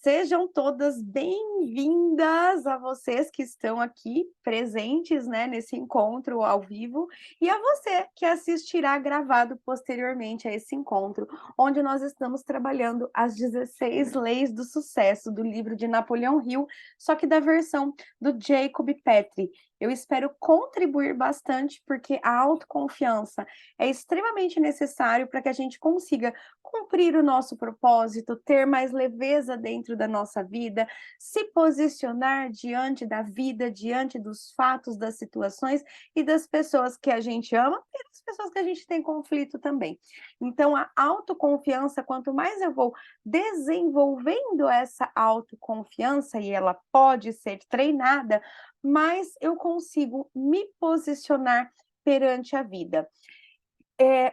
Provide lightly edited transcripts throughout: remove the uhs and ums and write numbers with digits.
Sejam todas bem-vindas a vocês que estão aqui presentes, né, nesse encontro ao vivo, e a você que assistirá gravado posteriormente a esse encontro, onde nós estamos trabalhando as 16 leis do sucesso do livro de Napoleão Hill, só que da versão do Jacob Petrie. Eu espero contribuir bastante, porque a autoconfiança é extremamente necessário para que a gente consiga cumprir o nosso propósito, ter mais leveza dentro da nossa vida, se posicionar diante da vida, diante dos fatos, das situações e das pessoas que a gente ama e das pessoas que a gente tem conflito também. Então, a autoconfiança, quanto mais eu vou desenvolvendo essa autoconfiança, e ela pode ser treinada, mais eu consigo me posicionar perante a vida.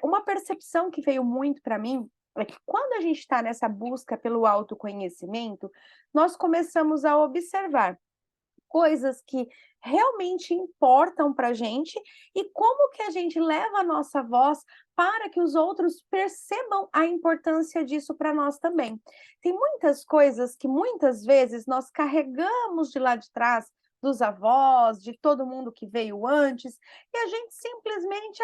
Uma percepção que veio muito para mim é que quando a gente está nessa busca pelo autoconhecimento, nós começamos a observar coisas que realmente importam para a gente e como que a gente leva a nossa voz para que os outros percebam a importância disso para nós também. Tem muitas coisas que muitas vezes nós carregamos de lá de trás, dos avós, de todo mundo que veio antes, e a gente simplesmente,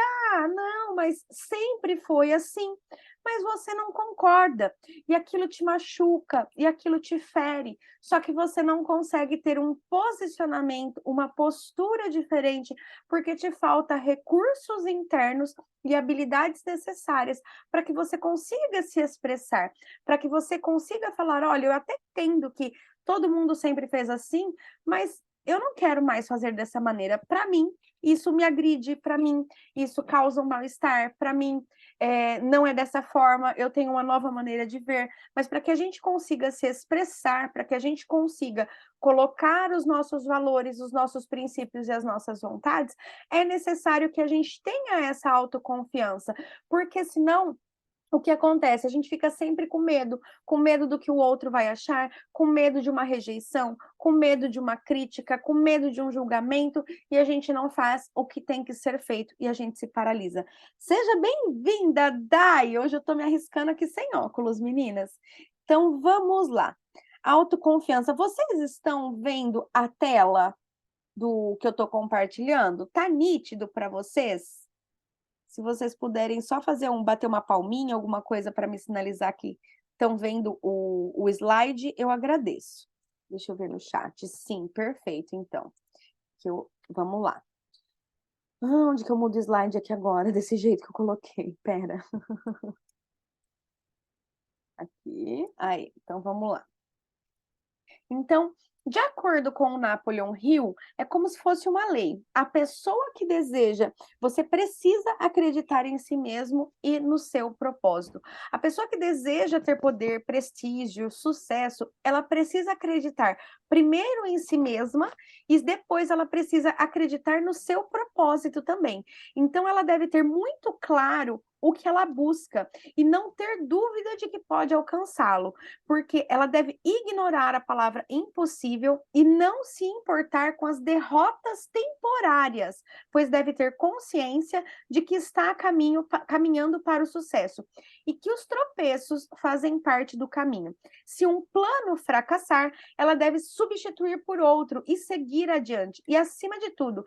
não, mas sempre foi assim. Mas você não concorda, e aquilo te machuca, e aquilo te fere, só que você não consegue ter um posicionamento, uma postura diferente, porque te falta recursos internos e habilidades necessárias para que você consiga se expressar, para que você consiga falar: olha, eu até entendo que todo mundo sempre fez assim, mas eu não quero mais fazer dessa maneira. Para mim, isso me agride, para mim, isso causa um mal-estar, para mim, não é dessa forma, eu tenho uma nova maneira de ver. Mas para que a gente consiga se expressar, para que a gente consiga colocar os nossos valores, os nossos princípios e as nossas vontades, é necessário que a gente tenha essa autoconfiança, porque senão o que acontece? A gente fica sempre com medo do que o outro vai achar, com medo de uma rejeição, com medo de uma crítica, com medo de um julgamento, e a gente não faz o que tem que ser feito e a gente se paralisa. Seja bem-vinda, Dai! Hoje eu tô me arriscando aqui sem óculos, meninas. Então vamos lá. Autoconfiança. Vocês estão vendo a tela do que eu tô compartilhando? Tá nítido para vocês? Se vocês puderem só bater uma palminha, alguma coisa para me sinalizar que estão vendo o slide, eu agradeço. Deixa eu ver no chat. Sim, perfeito, então. Vamos lá. Onde que eu mudo o slide aqui agora? Desse jeito que eu coloquei. Espera. Aqui. Aí, então vamos lá. Então, de acordo com o Napoleon Hill, é como se fosse uma lei. A pessoa que deseja, você precisa acreditar em si mesmo e no seu propósito. A pessoa que deseja ter poder, prestígio, sucesso, ela precisa acreditar primeiro em si mesma e depois ela precisa acreditar no seu propósito também. Então, ela deve ter muito claro o que ela busca e não ter dúvida de que pode alcançá-lo, porque ela deve ignorar a palavra impossível e não se importar com as derrotas temporárias, pois deve ter consciência de que está caminhando para o sucesso e que os tropeços fazem parte do caminho. Se um plano fracassar, ela deve substituir por outro e seguir adiante. E, acima de tudo,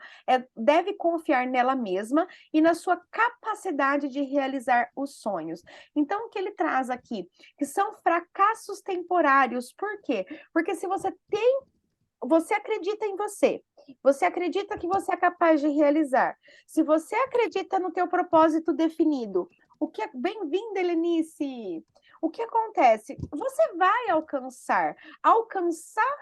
deve confiar nela mesma e na sua capacidade de realizar os sonhos. Então, o que ele traz aqui? Que são fracassos temporários. Por quê? Porque se você acredita em você, você acredita que você é capaz de realizar, se você acredita no teu propósito definido, o que é bem-vinda, Helenice. O que acontece? Você vai alcançar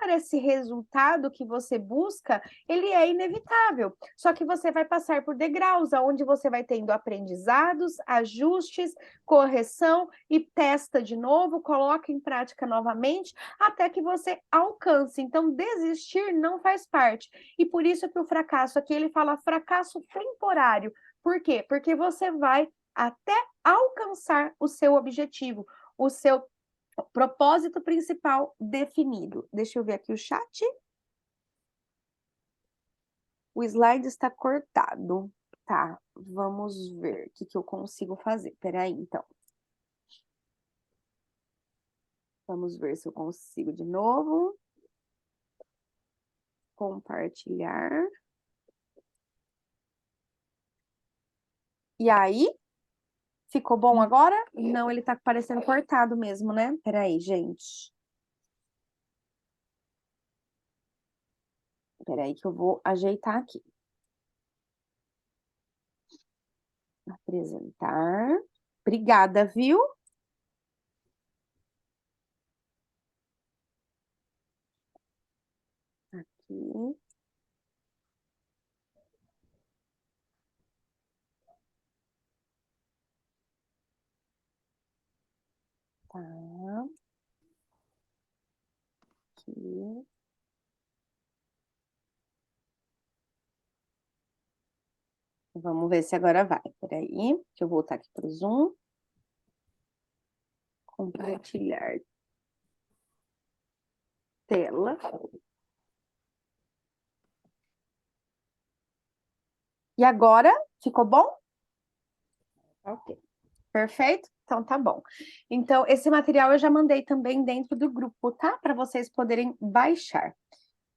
esse resultado que você busca, ele é inevitável. Só que você vai passar por degraus, onde você vai tendo aprendizados, ajustes, correção e testa de novo, coloca em prática novamente, até que você alcance. Então, desistir não faz parte. E por isso que o fracasso aqui, ele fala fracasso temporário. Por quê? Porque você vai até alcançar o seu objetivo, o seu propósito principal definido. Deixa eu ver aqui o chat. O slide está cortado. Tá, vamos ver o que eu consigo fazer. Peraí, então. Vamos ver se eu consigo de novo. Compartilhar. E aí? Ficou bom agora? Não, ele tá parecendo cortado mesmo, né? Peraí, gente. Peraí que eu vou ajeitar aqui. Apresentar. Obrigada, viu? Aqui. Tá. Aqui. Vamos ver se agora vai. Peraí, deixa eu voltar aqui para o Zoom. Compartilhar tela. E agora, ficou bom? Ok. Perfeito? Então tá bom. Então, esse material eu já mandei também dentro do grupo, tá? Para vocês poderem baixar.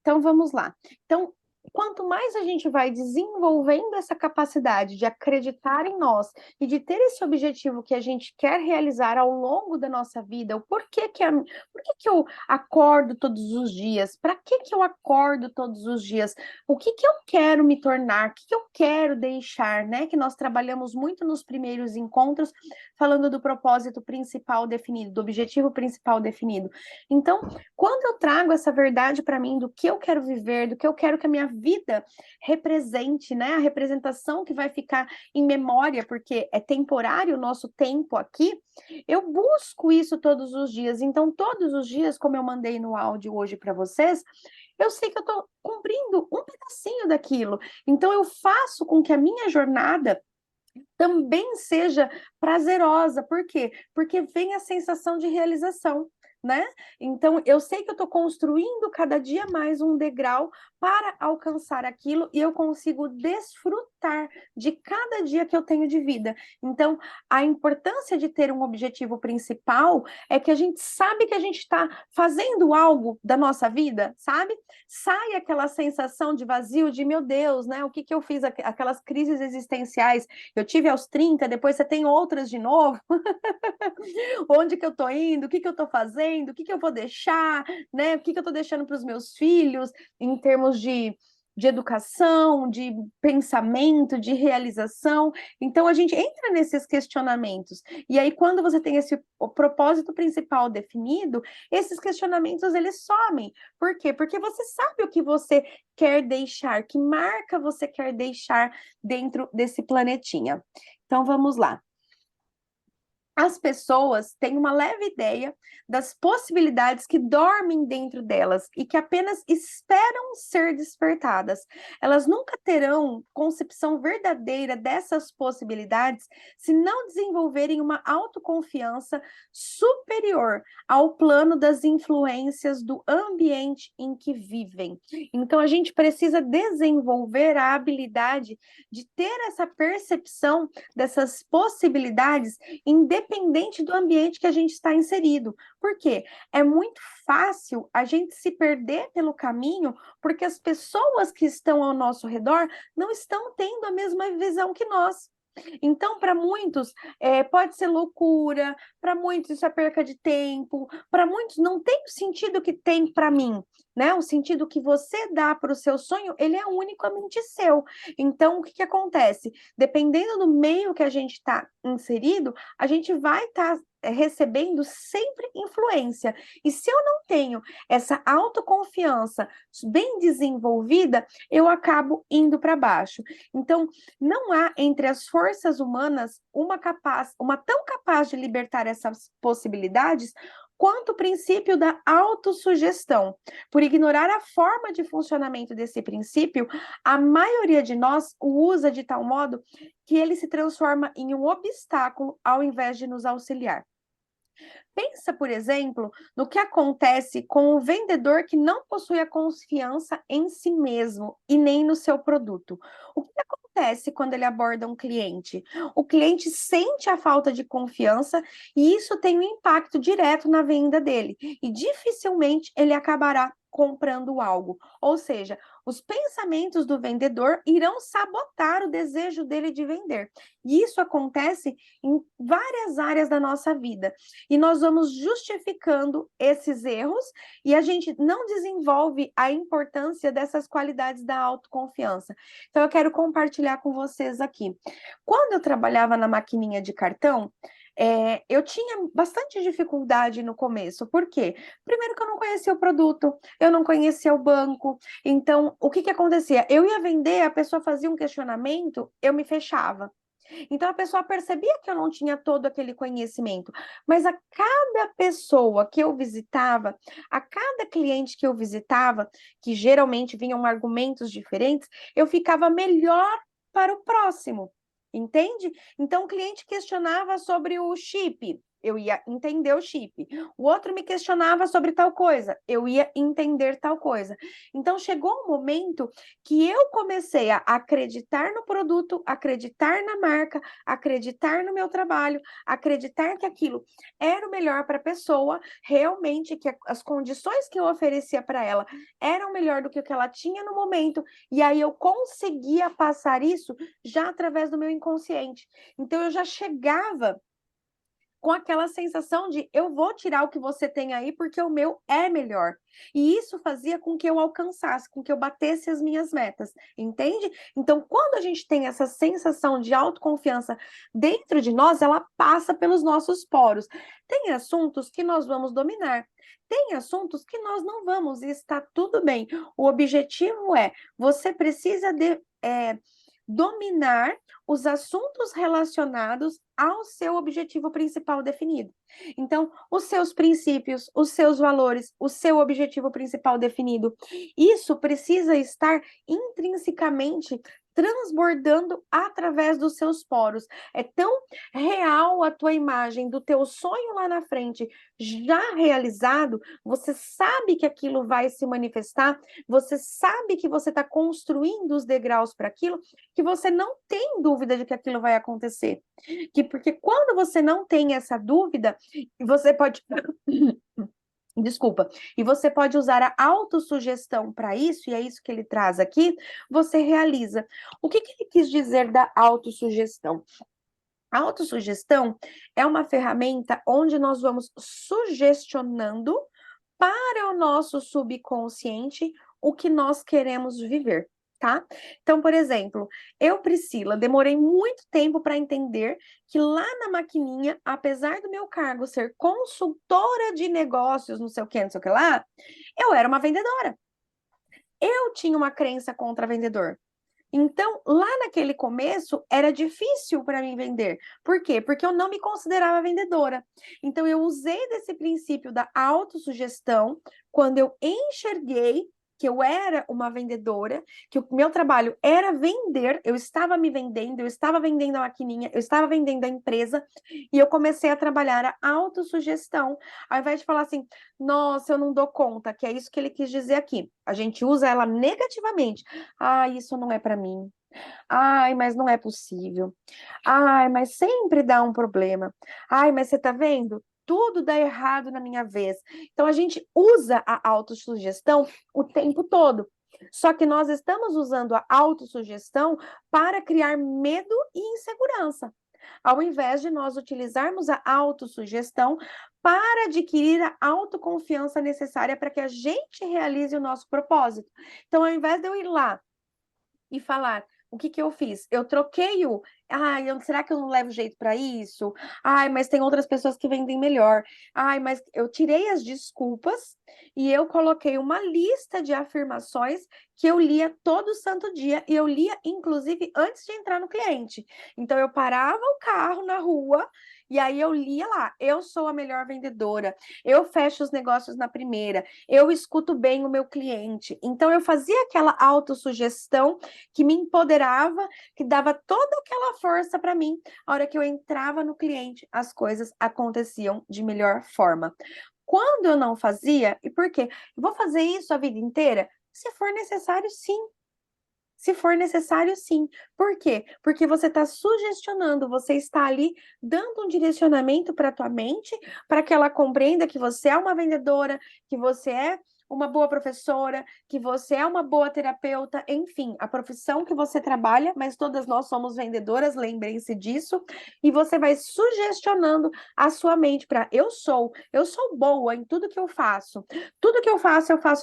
Então, vamos lá. Então, quanto mais a gente vai desenvolvendo essa capacidade de acreditar em nós e de ter esse objetivo que a gente quer realizar ao longo da nossa vida, o porquê que, por que que eu acordo todos os dias? Para que eu acordo todos os dias? O que que eu quero me tornar? O que que eu quero deixar, né? Que nós trabalhamos muito nos primeiros encontros, falando do propósito principal definido, do objetivo principal definido. Então, quando eu trago essa verdade para mim do que eu quero viver, do que eu quero que a minha vida represente, né? A representação que vai ficar em memória, porque é temporário o nosso tempo aqui, eu busco isso todos os dias. Então, todos os dias, como eu mandei no áudio hoje para vocês, eu sei que eu estou cumprindo um pedacinho daquilo. Então, eu faço com que a minha jornada também seja prazerosa. Por quê? Porque vem a sensação de realização, né? Então, eu sei que eu estou construindo cada dia mais um degrau para alcançar aquilo e eu consigo desfrutar de cada dia que eu tenho de vida. Então, a importância de ter um objetivo principal é que a gente sabe que a gente está fazendo algo da nossa vida, sabe? Sai aquela sensação de vazio, de meu Deus, né? O que que eu fiz? Aquelas crises existenciais. Eu tive aos 30, depois você tem outras de novo. Onde que eu tô indo? O que que eu tô fazendo? O que que eu vou deixar? Né? O que que eu tô deixando para os meus filhos em termos de educação, de pensamento, de realização. Então, a gente entra nesses questionamentos. E aí, quando você tem o propósito principal definido, esses questionamentos, eles somem. Por quê? Porque você sabe o que você quer deixar, que marca você quer deixar dentro desse planetinha. Então, vamos lá. As pessoas têm uma leve ideia das possibilidades que dormem dentro delas e que apenas esperam ser despertadas. Elas nunca terão concepção verdadeira dessas possibilidades se não desenvolverem uma autoconfiança superior ao plano das influências do ambiente em que vivem. Então, a gente precisa desenvolver a habilidade de ter essa percepção dessas possibilidades independente do ambiente que a gente está inserido. Por quê? É muito fácil a gente se perder pelo caminho porque as pessoas que estão ao nosso redor não estão tendo a mesma visão que nós. Então, para muitos, pode ser loucura, para muitos isso é perca de tempo, para muitos não tem o sentido que tem para mim, né? O sentido que você dá para o seu sonho, ele é unicamente seu. Então, o que que acontece? Dependendo do meio que a gente está inserido, a gente vai estar recebendo sempre influência. E se eu não tenho essa autoconfiança bem desenvolvida, eu acabo indo para baixo. Então, não há entre as forças humanas uma tão capaz de libertar essas possibilidades quanto o princípio da autossugestão. Por ignorar a forma de funcionamento desse princípio, a maioria de nós o usa de tal modo que ele se transforma em um obstáculo ao invés de nos auxiliar. Pensa, por exemplo, no que acontece com o vendedor que não possui a confiança em si mesmo e nem no seu produto. O que acontece quando ele aborda um cliente? O cliente sente a falta de confiança e isso tem um impacto direto na venda dele, e dificilmente ele acabará comprando algo. Ou seja, os pensamentos do vendedor irão sabotar o desejo dele de vender. E isso acontece em várias áreas da nossa vida. E nós vamos justificando esses erros e a gente não desenvolve a importância dessas qualidades da autoconfiança. Então, eu quero compartilhar com vocês aqui. Quando eu trabalhava na maquininha de cartão, eu tinha bastante dificuldade no começo. Por quê? Primeiro que eu não conhecia o produto, eu não conhecia o banco. Então, o que que acontecia? Eu ia vender, a pessoa fazia um questionamento, eu me fechava. Então a pessoa percebia que eu não tinha todo aquele conhecimento, mas a cada pessoa que eu visitava, a cada cliente que eu visitava, que geralmente vinham argumentos diferentes, eu ficava melhor para o próximo, entende? Então o cliente questionava sobre o chip, eu ia entender o chip. O outro me questionava sobre tal coisa, eu ia entender tal coisa. Então chegou um momento que eu comecei a acreditar no produto, acreditar na marca, acreditar no meu trabalho, acreditar que aquilo era o melhor para a pessoa, realmente que as condições que eu oferecia para ela eram melhor do que o que ela tinha no momento, e aí eu conseguia passar isso já através do meu inconsciente. Então eu já chegava com aquela sensação de eu vou tirar o que você tem aí porque o meu é melhor. E isso fazia com que eu alcançasse, com que eu batesse as minhas metas, entende? Então, quando a gente tem essa sensação de autoconfiança dentro de nós, ela passa pelos nossos poros. Tem assuntos que nós vamos dominar, tem assuntos que nós não vamos, e está tudo bem. O objetivo é, você precisa dominar os assuntos relacionados ao seu objetivo principal definido. Então, os seus princípios, os seus valores, o seu objetivo principal definido, isso precisa estar intrinsecamente transbordando através dos seus poros. É tão real a tua imagem do teu sonho lá na frente, já realizado, você sabe que aquilo vai se manifestar, você sabe que você está construindo os degraus para aquilo, que você não tem dúvida de que aquilo vai acontecer. Porque quando você não tem essa dúvida, você pode. Desculpa. E você pode usar a autossugestão para isso, e é isso que ele traz aqui, você realiza. O que que ele quis dizer da autossugestão? A autossugestão é uma ferramenta onde nós vamos sugestionando para o nosso subconsciente o que nós queremos viver, tá? Então, por exemplo, eu, Priscila, demorei muito tempo para entender que lá na maquininha, apesar do meu cargo ser consultora de negócios, não sei o que, não sei o que lá, eu era uma vendedora. Eu tinha uma crença contra vendedor. Então, lá naquele começo, era difícil para mim vender. Por quê? Porque eu não me considerava vendedora. Então, eu usei desse princípio da autossugestão quando eu enxerguei que eu era uma vendedora, que o meu trabalho era vender, eu estava me vendendo, eu estava vendendo a maquininha, eu estava vendendo a empresa, e eu comecei a trabalhar a autossugestão, ao invés de falar assim, nossa, eu não dou conta, que é isso que ele quis dizer aqui. A gente usa ela negativamente. Ah, isso não é para mim. Ai, mas não é possível. Ai, mas sempre dá um problema. Ai, mas você tá vendo? Tudo dá errado na minha vez. Então a gente usa a autossugestão o tempo todo. Só que nós estamos usando a autossugestão para criar medo e insegurança, ao invés de nós utilizarmos a autossugestão para adquirir a autoconfiança necessária para que a gente realize o nosso propósito. Então, ao invés de eu ir lá e falar, o que que eu fiz? Eu troquei o, ai, será que eu não levo jeito para isso? Ai, mas tem outras pessoas que vendem melhor. Ai, mas eu tirei as desculpas e eu coloquei uma lista de afirmações que eu lia todo santo dia, e eu lia inclusive antes de entrar no cliente. Então eu parava o carro na rua E aí eu lia lá, eu sou a melhor vendedora, eu fecho os negócios na primeira, eu escuto bem o meu cliente. Então eu fazia aquela autossugestão que me empoderava, que dava toda aquela força para mim. A hora que eu entrava no cliente, as coisas aconteciam de melhor forma. Quando eu não fazia, e por quê? Eu vou fazer isso a vida inteira? Se for necessário, sim. Se for necessário, sim. Por quê? Porque você está sugestionando, você está ali dando um direcionamento para a tua mente, para que ela compreenda que você é uma vendedora, que você é uma boa professora, que você é uma boa terapeuta, enfim, a profissão que você trabalha, mas todas nós somos vendedoras, lembrem-se disso, e você vai sugestionando a sua mente para eu sou boa em tudo que eu faço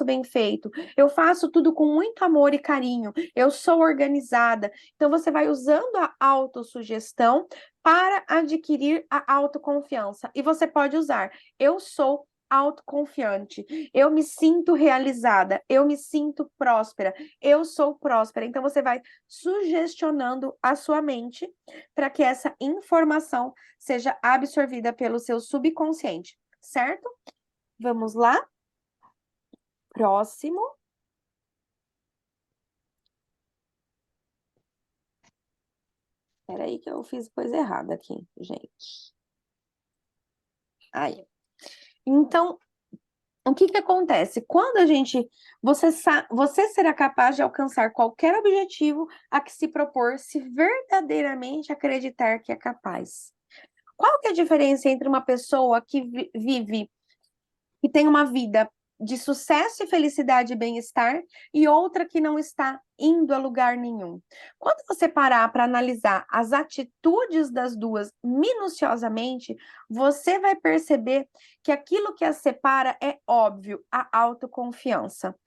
bem feito, eu faço tudo com muito amor e carinho, eu sou organizada. Então, você vai usando a autossugestão para adquirir a autoconfiança. E você pode usar, eu sou autoconfiante, eu me sinto realizada, eu me sinto próspera, eu sou próspera. Então, você vai sugestionando a sua mente para que essa informação seja absorvida pelo seu subconsciente, certo? Vamos lá? Próximo. Peraí que eu fiz coisa errada aqui, gente. Aí. Então, o que que acontece? Quando a gente, você será capaz de alcançar qualquer objetivo a que se propor, se verdadeiramente acreditar que é capaz. Qual que é a diferença entre uma pessoa que vive que tem uma vida de sucesso e felicidade e bem-estar e outra que não está indo a lugar nenhum? Quando você parar para analisar as atitudes das duas minuciosamente, você vai perceber que aquilo que as separa é óbvio, a autoconfiança.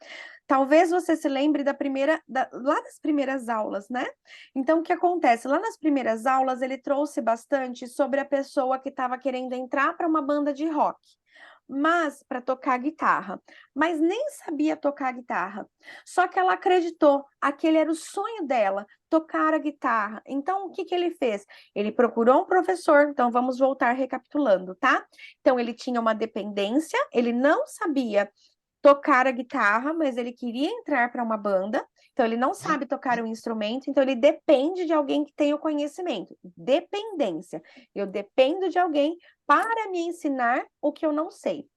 Talvez você se lembre lá das primeiras aulas, né? Então, o que acontece? Lá nas primeiras aulas, ele trouxe bastante sobre a pessoa que estava querendo entrar para uma banda de rock, mas para tocar guitarra, mas nem sabia tocar guitarra. Só que ela acreditou, aquele era o sonho dela, tocar a guitarra. Então, o que que ele fez? Ele procurou um professor, então vamos voltar recapitulando, tá? Então, ele tinha uma dependência, ele não sabia tocar a guitarra, mas ele queria entrar para uma banda, então ele não sabe tocar um instrumento, então ele depende de alguém que tenha o conhecimento. Dependência. Eu dependo de alguém para me ensinar o que eu não sei.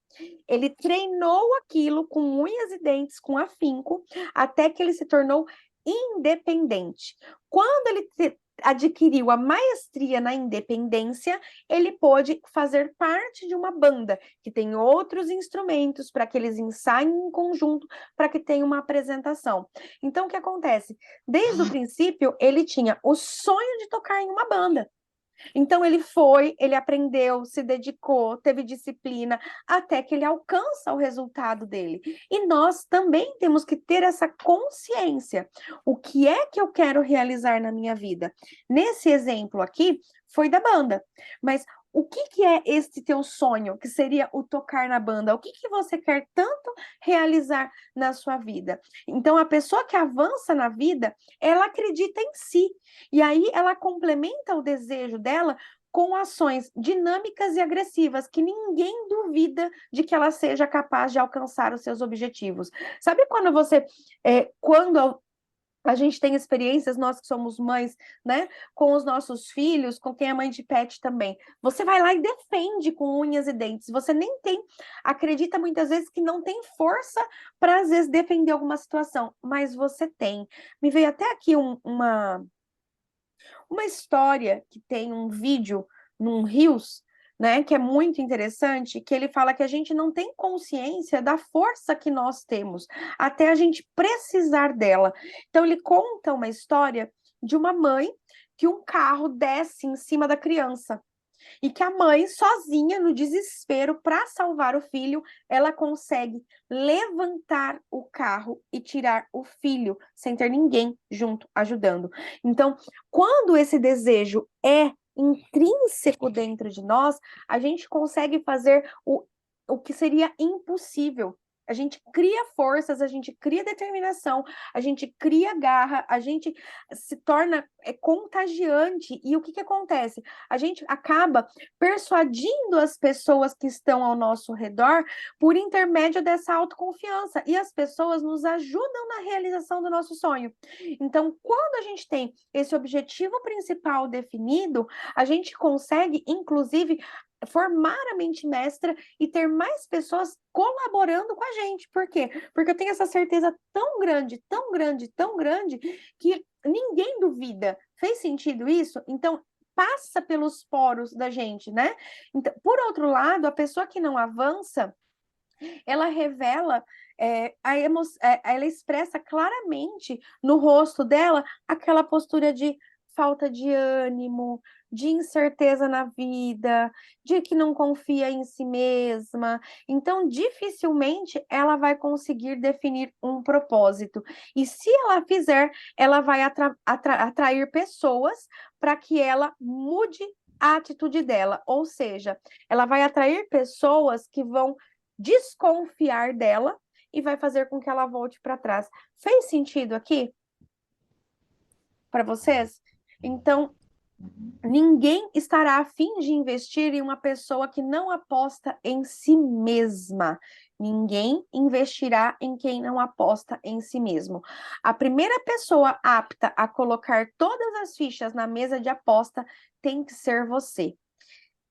Ele treinou aquilo com unhas e dentes, com afinco, até que ele se tornou independente. Quando ele adquiriu a maestria na independência, ele pôde fazer parte de uma banda que tem outros instrumentos para que eles ensaiem em conjunto, para que tenha uma apresentação. Então, o que acontece? Desde o princípio, ele tinha o sonho de tocar em uma banda. Então ele foi, ele aprendeu, se dedicou, teve disciplina, até que ele alcança o resultado dele. E nós também temos que ter essa consciência. O que é que eu quero realizar na minha vida? Nesse exemplo aqui, foi da banda. Mas o que que é este teu sonho, que seria o tocar na banda? O que que você quer tanto realizar na sua vida? Então, a pessoa que avança na vida, ela acredita em si. E aí ela complementa o desejo dela com ações dinâmicas e agressivas, que ninguém duvida de que ela seja capaz de alcançar os seus objetivos. Sabe quando quando a gente tem experiências, nós que somos mães, né, com os nossos filhos, com quem é mãe de pet também, você vai lá e defende com unhas e dentes, você nem tem, acredita muitas vezes que não tem força para, às vezes, defender alguma situação, mas você tem. Me veio até aqui uma história que tem um vídeo num Reels, né, que é muito interessante, que ele fala que a gente não tem consciência da força que nós temos, até a gente precisar dela. Então ele conta uma história de uma mãe que um carro desce em cima da criança. E que a mãe, sozinha, no desespero, para salvar o filho, ela consegue levantar o carro e tirar o filho, sem ter ninguém junto ajudando. Então, quando esse desejo é intrínseco dentro de nós, a gente consegue fazer o que seria impossível. A gente cria forças, a gente cria determinação, a gente cria garra, a gente se torna contagiante. E o que acontece? A gente acaba persuadindo as pessoas que estão ao nosso redor por intermédio dessa autoconfiança. E as pessoas nos ajudam na realização do nosso sonho. Então, quando a gente tem esse objetivo principal definido, a gente consegue, inclusive, formar a mente mestra e ter mais pessoas colaborando com a gente. Por quê? Porque eu tenho essa certeza tão grande, tão grande, tão grande, que ninguém duvida. Fez sentido isso? Então, passa pelos poros da gente, né? Então, por outro lado, a pessoa que não avança, ela revela, ela expressa claramente no rosto dela aquela postura de falta de ânimo, de incerteza na vida, de que não confia em si mesma. Então, dificilmente ela vai conseguir definir um propósito. E se ela fizer, ela vai atrair pessoas para que ela mude a atitude dela. Ou seja, ela vai atrair pessoas que vão desconfiar dela e vai fazer com que ela volte para trás. Fez sentido aqui para vocês? Então, ninguém estará a fim de investir em uma pessoa que não aposta em si mesma. Ninguém investirá em quem não aposta em si mesmo. A primeira pessoa apta a colocar todas as fichas na mesa de aposta tem que ser você.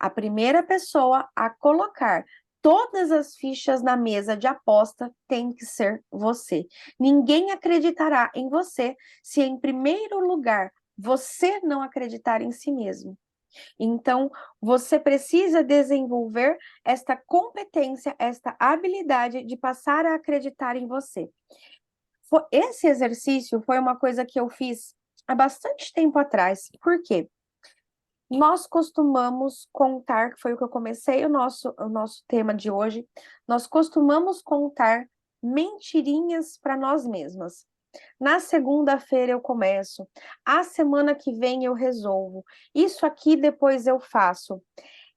A primeira pessoa a colocar todas as fichas na mesa de aposta tem que ser você. Ninguém acreditará em você se, em primeiro lugar, você não acreditar em si mesmo. Então, você precisa desenvolver esta competência, esta habilidade de passar a acreditar em você. Esse exercício foi uma coisa que eu fiz há bastante tempo atrás. Por quê? Nós costumamos contar, que foi o que eu comecei o nosso tema de hoje, nós costumamos contar mentirinhas para nós mesmas. Na segunda-feira eu começo, a semana que vem eu resolvo, isso aqui depois eu faço.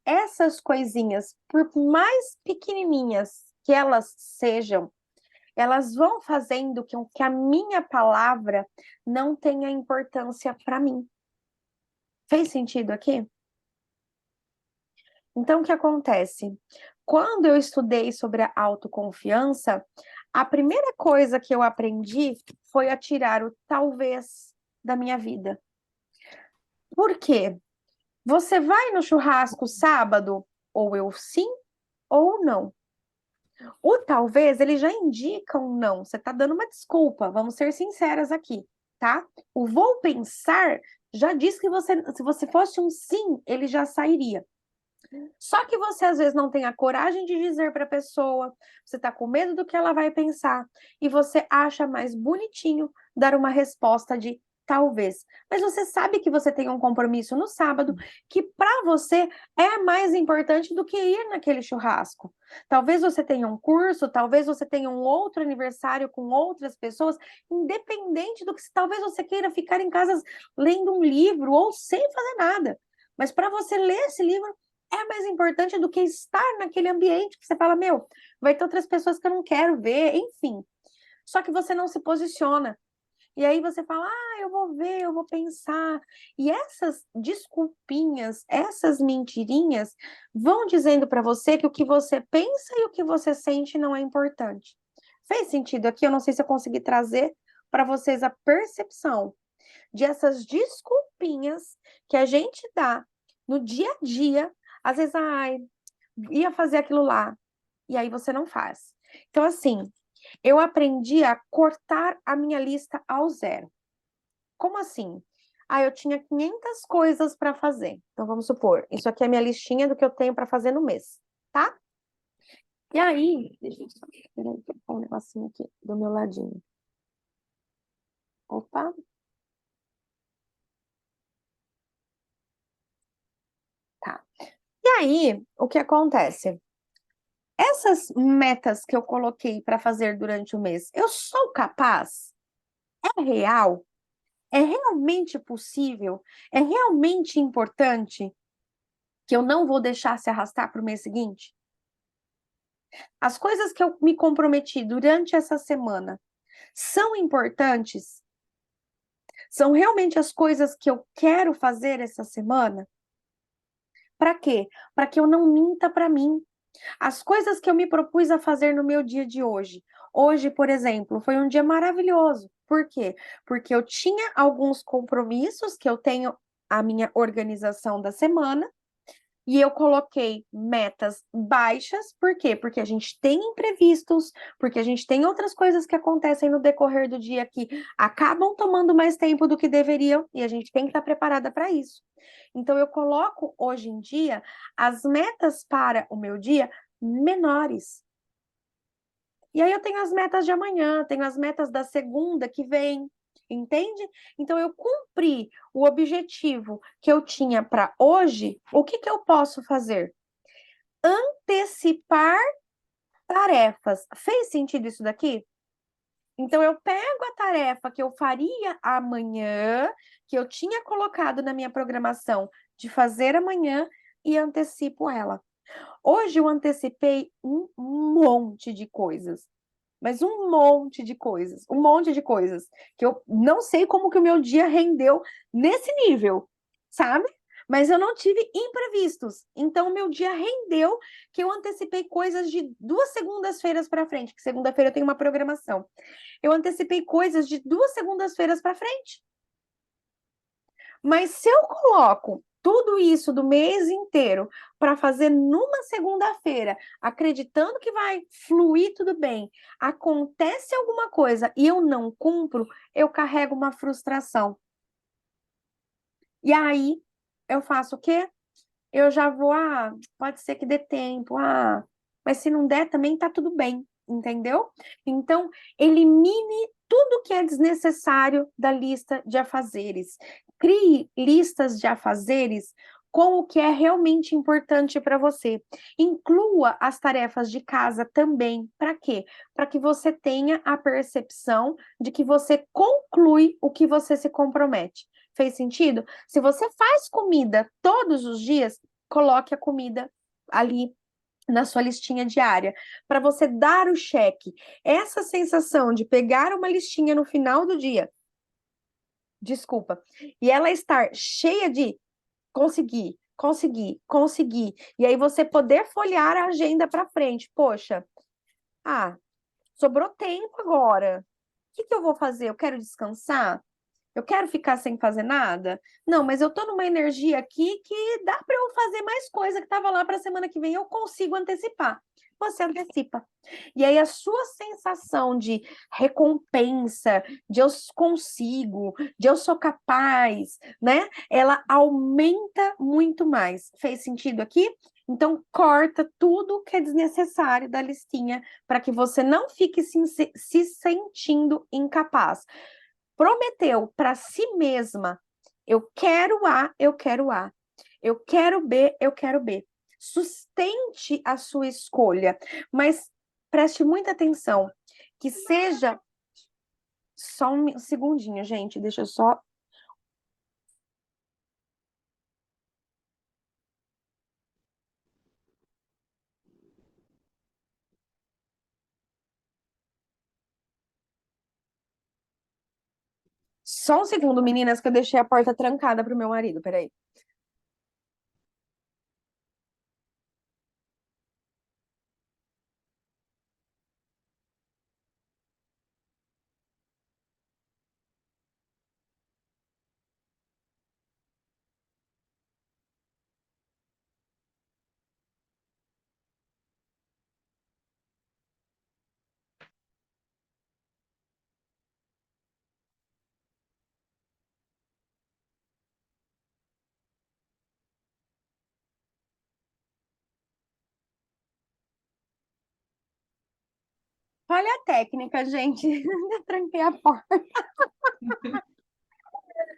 Essas coisinhas, por mais pequenininhas que elas sejam, elas vão fazendo com que a minha palavra não tenha importância para mim. Fez sentido aqui? Então, o que acontece? Quando eu estudei sobre a autoconfiança, a primeira coisa que eu aprendi foi a tirar o talvez da minha vida. Por quê? Você vai no churrasco sábado, ou eu sim, ou não. O talvez, ele já indica um não. Você está dando uma desculpa, vamos ser sinceras aqui, tá? O vou pensar já diz que se você fosse um sim, ele já sairia. Só que você às vezes não tem a coragem de dizer para a pessoa, você está com medo do que ela vai pensar, e você acha mais bonitinho dar uma resposta de talvez. Mas você sabe que você tem um compromisso no sábado que para você é mais importante do que ir naquele churrasco. Talvez você tenha um curso, talvez você tenha um outro aniversário com outras pessoas, independente do que talvez você queira ficar em casa lendo um livro ou sem fazer nada. Mas para você ler esse livro é mais importante do que estar naquele ambiente que você fala, meu, vai ter outras pessoas que eu não quero ver, enfim. Só que você não se posiciona. E aí você fala, eu vou ver, eu vou pensar. E essas desculpinhas, essas mentirinhas vão dizendo para você que o que você pensa e o que você sente não é importante. Fez sentido aqui? Eu não sei se eu consegui trazer para vocês a percepção de essas desculpinhas que a gente dá no dia a dia. Às vezes, ia fazer aquilo lá, e aí você não faz. Então, assim, eu aprendi a cortar a minha lista ao zero. Como assim? Eu tinha 500 coisas para fazer. Então, vamos supor, isso aqui é a minha listinha do que eu tenho para fazer no mês, tá? E aí, deixa eu só colocar um negocinho aqui do meu ladinho. Opa! Tá. E aí, o que acontece? Essas metas que eu coloquei para fazer durante o mês, eu sou capaz? É real? É realmente possível? É realmente importante que eu não vou deixar se arrastar para o mês seguinte? As coisas que eu me comprometi durante essa semana são importantes? São realmente as coisas que eu quero fazer essa semana? Para quê? Para que eu não minta para mim. As coisas que eu me propus a fazer no meu dia de hoje. Hoje, por exemplo, foi um dia maravilhoso. Por quê? Porque eu tinha alguns compromissos que eu tenho a minha organização da semana e eu coloquei metas baixas. Por quê? Porque a gente tem imprevistos, porque a gente tem outras coisas que acontecem no decorrer do dia que acabam tomando mais tempo do que deveriam e a gente tem que estar preparada para isso. Então, eu coloco hoje em dia as metas para o meu dia menores. E aí eu tenho as metas de amanhã, tenho as metas da segunda que vem, entende? Então eu cumpri o objetivo que eu tinha para hoje, o que que eu posso fazer? Antecipar tarefas. Fez sentido isso daqui? Então eu pego a tarefa que eu faria amanhã, que eu tinha colocado na minha programação de fazer amanhã e antecipo ela. Hoje eu antecipei um monte de coisas, mas um monte de coisas, que eu não sei como que o meu dia rendeu nesse nível, sabe? Mas eu não tive imprevistos, então o meu dia rendeu que eu antecipei coisas de 2 segundas-feiras para frente, que segunda-feira eu tenho uma programação. Eu antecipei coisas de 2 segundas-feiras para frente. Mas se eu coloco tudo isso do mês inteiro para fazer numa segunda-feira, acreditando que vai fluir tudo bem, acontece alguma coisa e eu não cumpro, eu carrego uma frustração. E aí eu faço o quê? Eu já vou, pode ser que dê tempo, mas se não der também tá tudo bem, entendeu? Então, elimine tudo que é desnecessário da lista de afazeres. Crie listas de afazeres com o que é realmente importante para você. Inclua as tarefas de casa também. Para quê? Para que você tenha a percepção de que você conclui o que você se compromete. Fez sentido? Se você faz comida todos os dias, coloque a comida ali na sua listinha diária, para você dar o cheque. Essa sensação de pegar uma listinha no final do dia, desculpa, e ela estar cheia de conseguir, conseguir, conseguir, e aí você poder folhear a agenda para frente. Poxa, sobrou tempo agora. O que que eu vou fazer? Eu quero descansar? Eu quero ficar sem fazer nada? Não, mas eu tô numa energia aqui que dá para eu fazer mais coisa que estava lá para a semana que vem, eu consigo antecipar. Você antecipa. E aí a sua sensação de recompensa, de eu consigo, de eu sou capaz, né? Ela aumenta muito mais. Fez sentido aqui? Então, corta tudo que é desnecessário da listinha para que você não fique se sentindo incapaz. Prometeu para si mesma: eu quero A, eu quero A. Eu quero B, eu quero B. Sustente a sua escolha, mas preste muita atenção, que seja só um segundinho, gente, deixa eu só. Só um segundo, meninas, que eu deixei a porta trancada pro meu marido, peraí. Olha a técnica, gente. Eu tranquei a porta.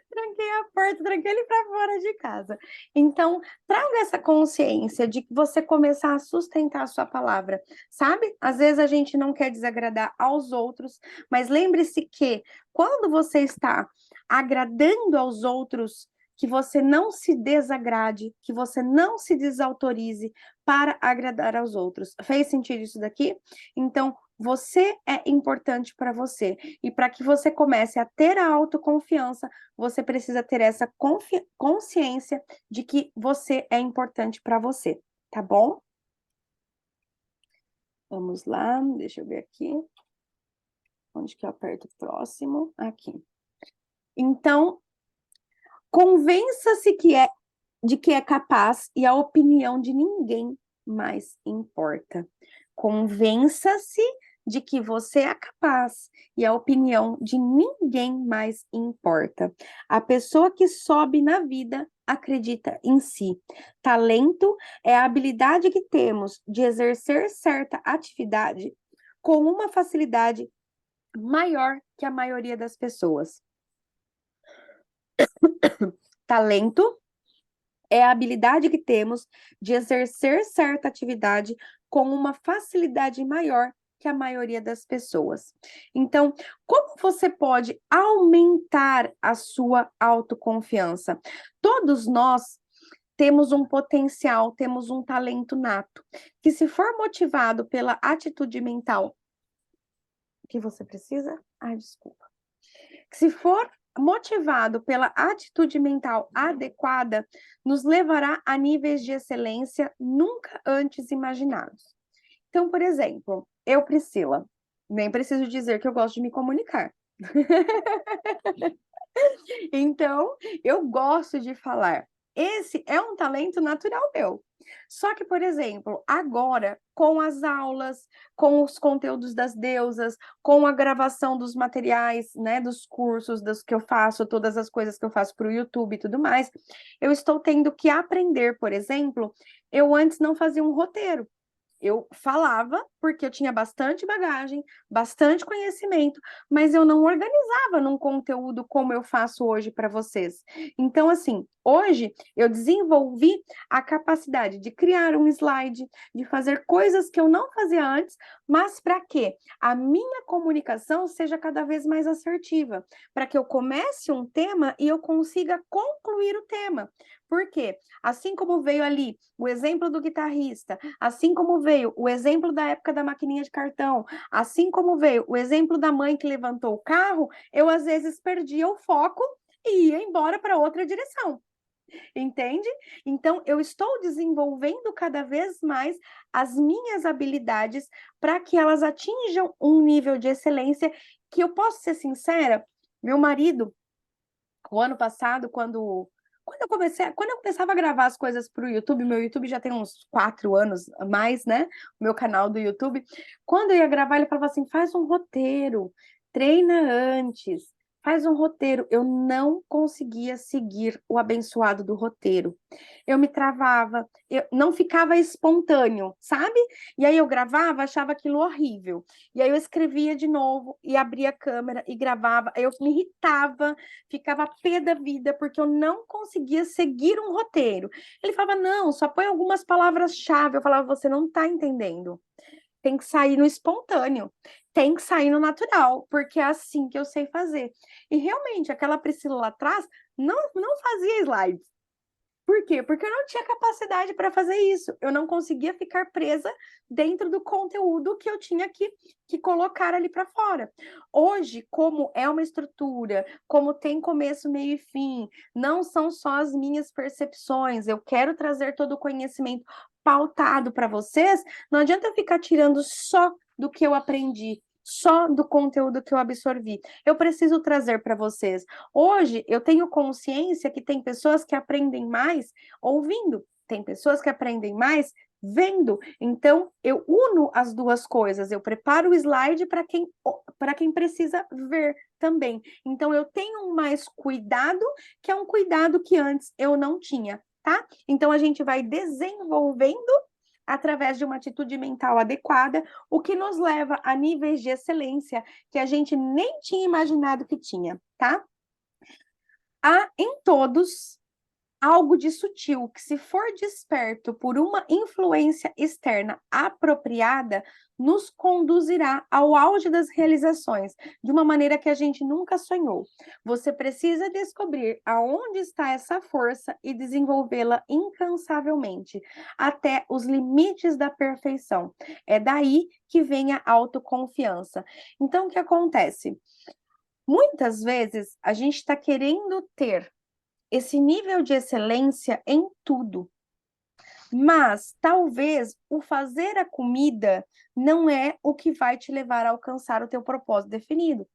Tranquei a porta, tranquei ele para fora de casa. Então, traga essa consciência de que você começar a sustentar a sua palavra, sabe? Às vezes a gente não quer desagradar aos outros, mas lembre-se que quando você está agradando aos outros, que você não se desagrade, que você não se desautorize para agradar aos outros. Fez sentido isso daqui? Então, você é importante para você. E para que você comece a ter a autoconfiança, você precisa ter essa consciência de que você é importante para você, tá bom? Vamos lá, deixa eu ver aqui. Onde que eu aperto o próximo? Aqui. Então, convença-se de que é capaz e a opinião de ninguém mais importa. Convença-se de que você é capaz e a opinião de ninguém mais importa. A pessoa que sobe na vida acredita em si. Talento é a habilidade que temos de exercer certa atividade com uma facilidade maior que a maioria das pessoas. Talento é a habilidade que temos de exercer certa atividade com uma facilidade maior que a maioria das pessoas. Então, como você pode aumentar a sua autoconfiança? Todos nós temos um potencial, temos um talento nato, que se for motivado pela atitude mental que você precisa, desculpa. Que se for motivado pela atitude mental adequada, nos levará a níveis de excelência nunca antes imaginados. Então, por exemplo, eu, Priscila, nem preciso dizer que eu gosto de me comunicar. Então, eu gosto de falar. Esse é um talento natural meu. Só que, por exemplo, agora, com as aulas, com os conteúdos das deusas, com a gravação dos materiais, né, dos cursos, dos que eu faço, todas as coisas que eu faço para o YouTube e tudo mais, eu estou tendo que aprender, por exemplo, eu antes não fazia um roteiro. Eu falava porque eu tinha bastante bagagem, bastante conhecimento, mas eu não organizava num conteúdo como eu faço hoje para vocês. Então, assim, hoje eu desenvolvi a capacidade de criar um slide, de fazer coisas que eu não fazia antes, mas para quê? A minha comunicação seja cada vez mais assertiva, para que eu comece um tema e eu consiga concluir o tema. Por quê? Assim como veio ali o exemplo do guitarrista, assim como veio o exemplo da época da maquininha de cartão, assim como veio o exemplo da mãe que levantou o carro, eu às vezes perdia o foco e ia embora para outra direção. Entende? Então, eu estou desenvolvendo cada vez mais as minhas habilidades para que elas atinjam um nível de excelência que eu posso ser sincera, meu marido, o ano passado, quando eu começava a gravar as coisas para o YouTube, meu YouTube já tem uns 4 anos a mais, né? O meu canal do YouTube. Quando eu ia gravar, ele falava assim: faz um roteiro, treina antes, faz um roteiro. Eu não conseguia seguir o abençoado do roteiro. Eu me travava, eu não ficava espontâneo, sabe? E aí eu gravava, achava aquilo horrível. E aí eu escrevia de novo e abria a câmera e gravava. Aí eu me irritava, ficava pé da vida porque eu não conseguia seguir um roteiro. Ele falava: "Não, só põe algumas palavras-chave". Eu falava: "Você não está entendendo. Tem que sair no espontâneo, tem que sair no natural, porque é assim que eu sei fazer". E realmente, aquela Priscila lá atrás não fazia slides. Por quê? Porque eu não tinha capacidade para fazer isso. Eu não conseguia ficar presa dentro do conteúdo que eu tinha que colocar ali para fora. Hoje, como é uma estrutura, como tem começo, meio e fim, não são só as minhas percepções, eu quero trazer todo o conhecimento pautado para vocês, não adianta eu ficar tirando só do que eu aprendi, só do conteúdo que eu absorvi. Eu preciso trazer para vocês. Hoje, eu tenho consciência que tem pessoas que aprendem mais ouvindo, tem pessoas que aprendem mais vendo. Então, eu uno as duas coisas. Eu preparo o slide para quem precisa ver também. Então, eu tenho mais cuidado, que é um cuidado que antes eu não tinha, tá? Então, a gente vai desenvolvendo através de uma atitude mental adequada, o que nos leva a níveis de excelência que a gente nem tinha imaginado que tinha, tá? Há em todos algo de sutil, que se for desperto por uma influência externa apropriada, nos conduzirá ao auge das realizações, de uma maneira que a gente nunca sonhou. Você precisa descobrir aonde está essa força e desenvolvê-la incansavelmente, até os limites da perfeição. É daí que vem a autoconfiança. Então, o que acontece? Muitas vezes a gente está querendo ter esse nível de excelência em tudo. Mas talvez o fazer a comida não é o que vai te levar a alcançar o teu propósito definido.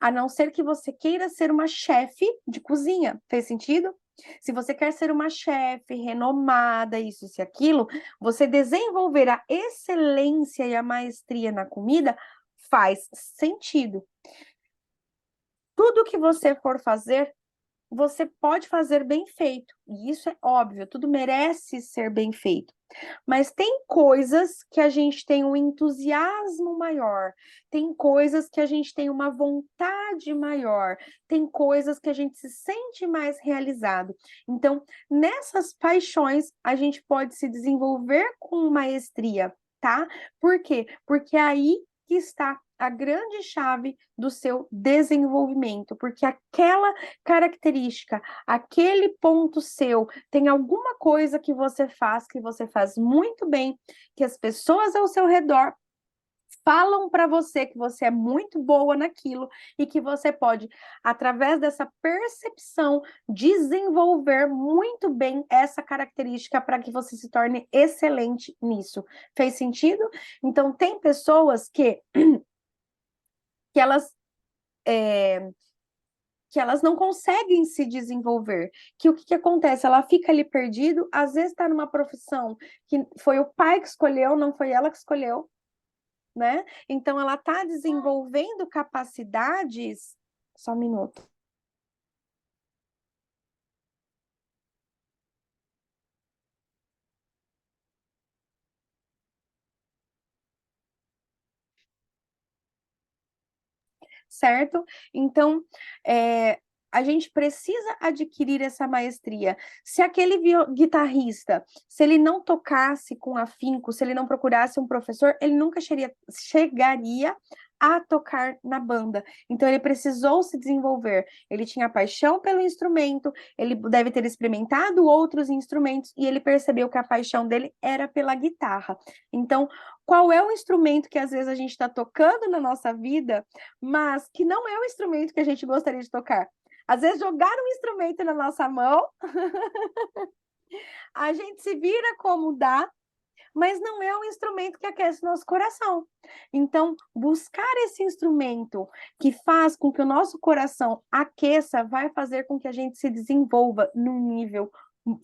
A não ser que você queira ser uma chefe de cozinha. Fez sentido? Se você quer ser uma chefe renomada, isso e aquilo, você desenvolver a excelência e a maestria na comida faz sentido. Tudo que você for fazer, você pode fazer bem feito, e isso é óbvio, tudo merece ser bem feito. Mas tem coisas que a gente tem um entusiasmo maior, tem coisas que a gente tem uma vontade maior, tem coisas que a gente se sente mais realizado. Então, nessas paixões, a gente pode se desenvolver com maestria, tá? Por quê? Porque aí que está a grande chave do seu desenvolvimento, porque aquela característica, aquele ponto seu, tem alguma coisa que você faz muito bem, que as pessoas ao seu redor falam para você que você é muito boa naquilo e que você pode, através dessa percepção, desenvolver muito bem essa característica para que você se torne excelente nisso. Fez sentido? Então, tem pessoas que elas que elas não conseguem se desenvolver, que o que acontece? Ela fica ali perdido, às vezes está numa profissão que foi o pai que escolheu, não foi ela que escolheu, né? Então ela está desenvolvendo capacidades. Só um minuto. Certo? Então, a gente precisa adquirir essa maestria. Se aquele guitarrista, se ele não tocasse com afinco, se ele não procurasse um professor, ele nunca chegaria a tocar na banda. Então, ele precisou se desenvolver. Ele tinha paixão pelo instrumento, ele deve ter experimentado outros instrumentos e ele percebeu que a paixão dele era pela guitarra. Então, qual é o instrumento que às vezes a gente está tocando na nossa vida, mas que não é o instrumento que a gente gostaria de tocar? Às vezes jogaram um instrumento na nossa mão, a gente se vira como dá, mas não é um instrumento que aquece nosso coração. Então, buscar esse instrumento que faz com que o nosso coração aqueça, vai fazer com que a gente se desenvolva num nível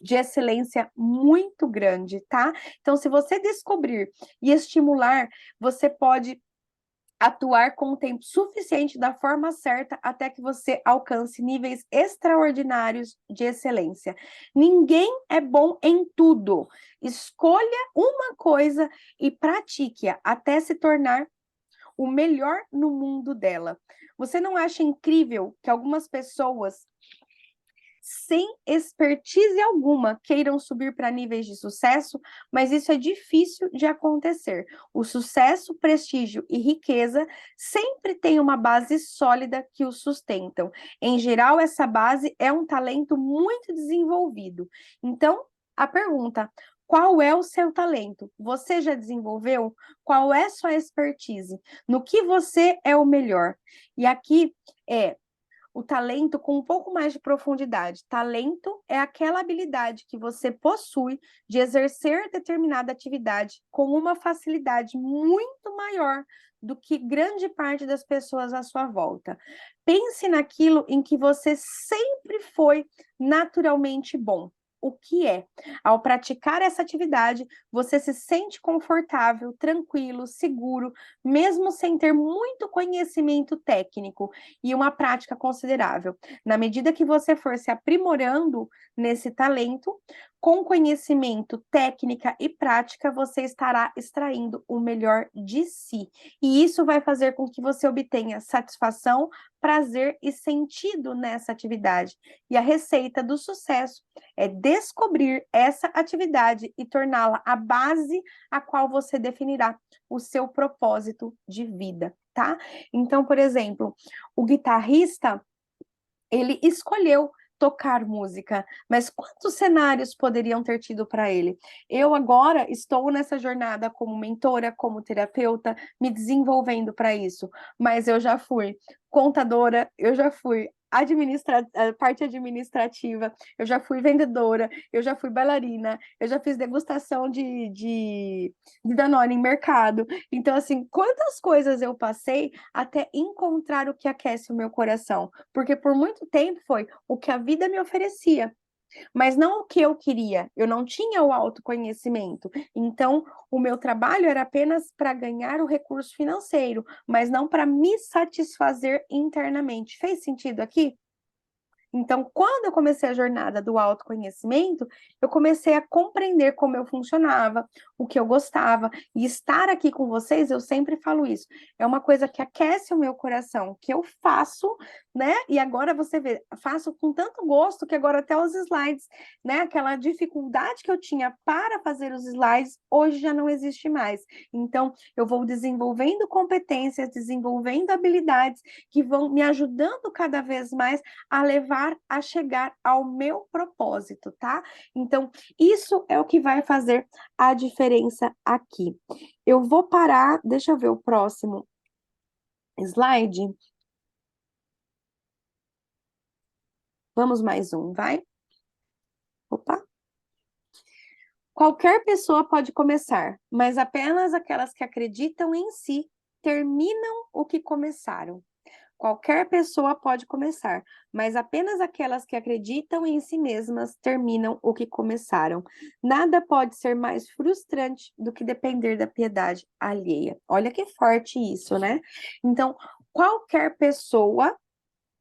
de excelência muito grande, tá? Então, se você descobrir e estimular, você pode atuar com o tempo suficiente da forma certa até que você alcance níveis extraordinários de excelência. Ninguém é bom em tudo. Escolha uma coisa e pratique-a até se tornar o melhor no mundo dela. Você não acha incrível que algumas pessoas sem expertise alguma queiram subir para níveis de sucesso, mas isso é difícil de acontecer. O sucesso, prestígio e riqueza sempre têm uma base sólida que os sustentam. Em geral, essa base é um talento muito desenvolvido. Então, a pergunta: qual é o seu talento? Você já desenvolveu? Qual é sua expertise? No que você é o melhor? E aqui o talento com um pouco mais de profundidade. Talento é aquela habilidade que você possui de exercer determinada atividade com uma facilidade muito maior do que grande parte das pessoas à sua volta. Pense naquilo em que você sempre foi naturalmente bom. O que é? Ao praticar essa atividade, você se sente confortável, tranquilo, seguro, mesmo sem ter muito conhecimento técnico e uma prática considerável. Na medida que você for se aprimorando nesse talento, Com conhecimento, técnica e prática, você estará extraindo o melhor de si. E isso vai fazer com que você obtenha satisfação, prazer e sentido nessa atividade. E a receita do sucesso é descobrir essa atividade e torná-la a base a qual você definirá o seu propósito de vida, tá? Então, por exemplo, o guitarrista, ele escolheu tocar música, mas quantos cenários poderiam ter tido para ele? Eu agora estou nessa jornada como mentora, como terapeuta, me desenvolvendo para isso, mas eu já fui contadora, eu já fui parte administrativa, eu já fui vendedora, eu já fui bailarina, eu já fiz degustação de Danone em mercado. Então, assim, quantas coisas eu passei até encontrar o que aquece o meu coração, porque por muito tempo foi o que a vida me oferecia, mas não o que eu queria. Eu não tinha o autoconhecimento. Então, o meu trabalho era apenas para ganhar o recurso financeiro, mas não para me satisfazer internamente. Fez sentido aqui? Então, quando eu comecei a jornada do autoconhecimento, eu comecei a compreender como eu funcionava, o que eu gostava, e estar aqui com vocês, eu sempre falo isso, é uma coisa que aquece o meu coração, que eu faço, né? E agora você vê, faço com tanto gosto que agora até os slides, né? Aquela dificuldade que eu tinha para fazer os slides, hoje já não existe mais. Então, eu vou desenvolvendo competências, desenvolvendo habilidades que vão me ajudando cada vez mais a levar a chegar ao meu propósito, tá? Então, isso é o que vai fazer a diferença aqui. Eu vou parar, deixa eu ver o próximo slide. Vamos mais um, vai? Opa. Qualquer pessoa pode começar, mas apenas aquelas que acreditam em si terminam o que começaram. Qualquer pessoa pode começar, mas apenas aquelas que acreditam em si mesmas terminam o que começaram. Nada pode ser mais frustrante do que depender da piedade alheia. Olha que forte isso, né? Então, qualquer pessoa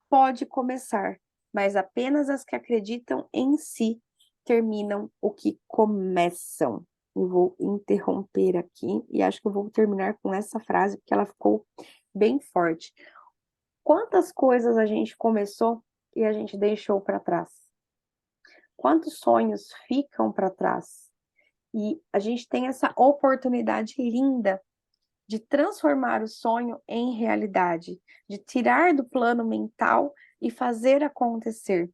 pode começar, mas apenas as que acreditam em si terminam o que começam. Eu vou interromper aqui e acho que eu vou terminar com essa frase porque ela ficou bem forte. Quantas coisas a gente começou e a gente deixou para trás? Quantos sonhos ficam para trás? E a gente tem essa oportunidade linda de transformar o sonho em realidade, de tirar do plano mental e fazer acontecer.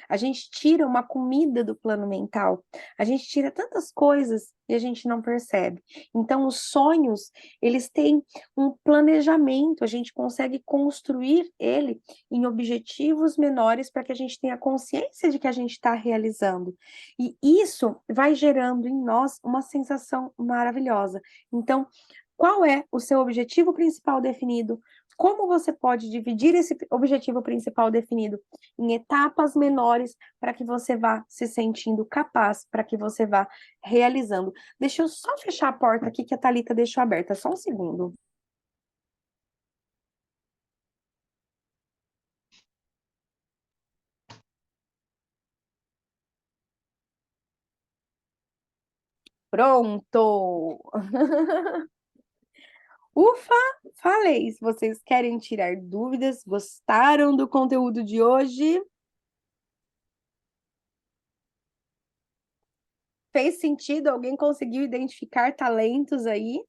A gente tira uma comida do plano mental, a gente tira tantas coisas e a gente não percebe. Então, os sonhos, eles têm um planejamento, a gente consegue construir ele em objetivos menores para que a gente tenha consciência de que a gente está realizando. E isso vai gerando em nós uma sensação maravilhosa. Então, qual é o seu objetivo principal definido? Como você pode dividir esse objetivo principal definido em etapas menores para que você vá se sentindo capaz, para que você vá realizando. Deixa eu só fechar a porta aqui que a Thalita deixou aberta, só um segundo. Pronto! Ufa, falei. Se vocês querem tirar dúvidas, gostaram do conteúdo de hoje? Fez sentido? Alguém conseguiu identificar talentos aí?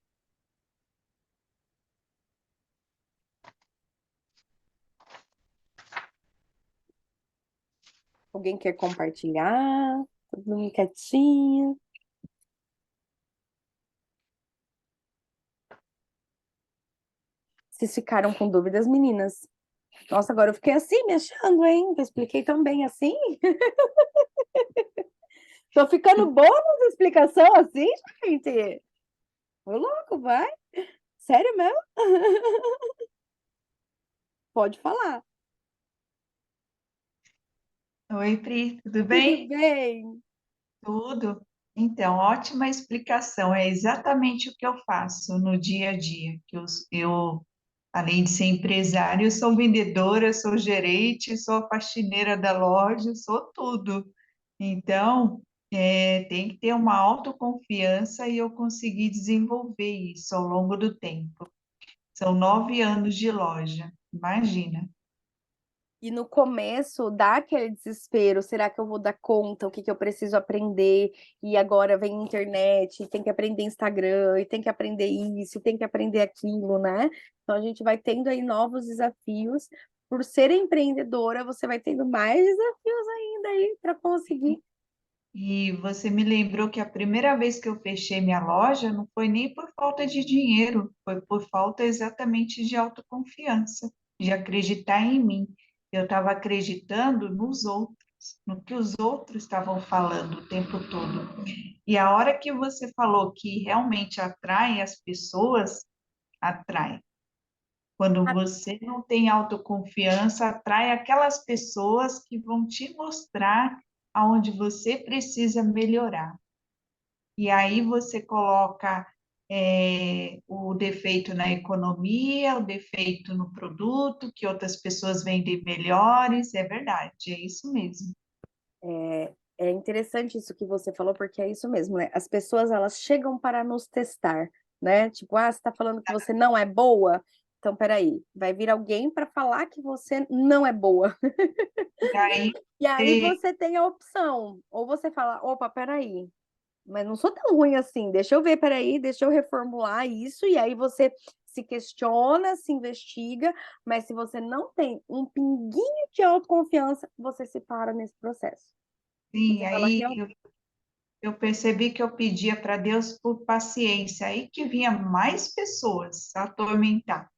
Alguém quer compartilhar? Todo mundo quietinho. Vocês ficaram com dúvidas, meninas? Nossa, agora eu fiquei assim, me achando, hein? Eu expliquei tão bem assim. Tô ficando boa nas explicações assim, gente. Ô, louco, vai. Sério mesmo? Pode falar. Oi, Pri, tudo Tudo bem? bem? Tudo. Então, ótima explicação. É exatamente o que eu faço no dia a dia. Além de ser empresária, eu sou vendedora, sou gerente, sou a faxineira da loja, sou tudo. Então, Tem que ter uma autoconfiança e eu consegui desenvolver isso ao longo do tempo. São 9 anos de loja, imagina. E no começo dá aquele desespero, será que eu vou dar conta? O que que eu preciso aprender? E agora vem internet, tem que aprender Instagram, e tem que aprender isso, e tem que aprender aquilo, né? Então a gente vai tendo aí novos desafios. Por ser empreendedora, você vai tendo mais desafios ainda aí para conseguir. E você me lembrou que a primeira vez que eu fechei minha loja não foi nem por falta de dinheiro, foi por falta exatamente de autoconfiança, de acreditar em mim. Eu estava acreditando nos outros, no que os outros estavam falando o tempo todo. E a hora que você falou que realmente atrai as pessoas, atrai. Quando você não tem autoconfiança, atrai aquelas pessoas que vão te mostrar aonde você precisa melhorar. E aí você coloca o defeito na economia, o defeito no produto, que outras pessoas vendem melhores, é verdade, é isso mesmo. É interessante isso que você falou, porque é isso mesmo, né? As pessoas, elas chegam para nos testar, né? Tipo, ah, você está falando que você não é boa? Então, peraí, vai vir alguém para falar que você não é boa. E aí, E aí você- você tem a opção, ou você fala, opa, peraí, mas não sou tão ruim assim, deixa eu ver, peraí, deixa eu reformular isso, e aí você se questiona, se investiga, mas se você não tem um pinguinho de autoconfiança, você se para nesse processo. sim, Você fala, aí eu percebi que eu pedia para Deus por paciência, aí que vinha mais pessoas a atormentar.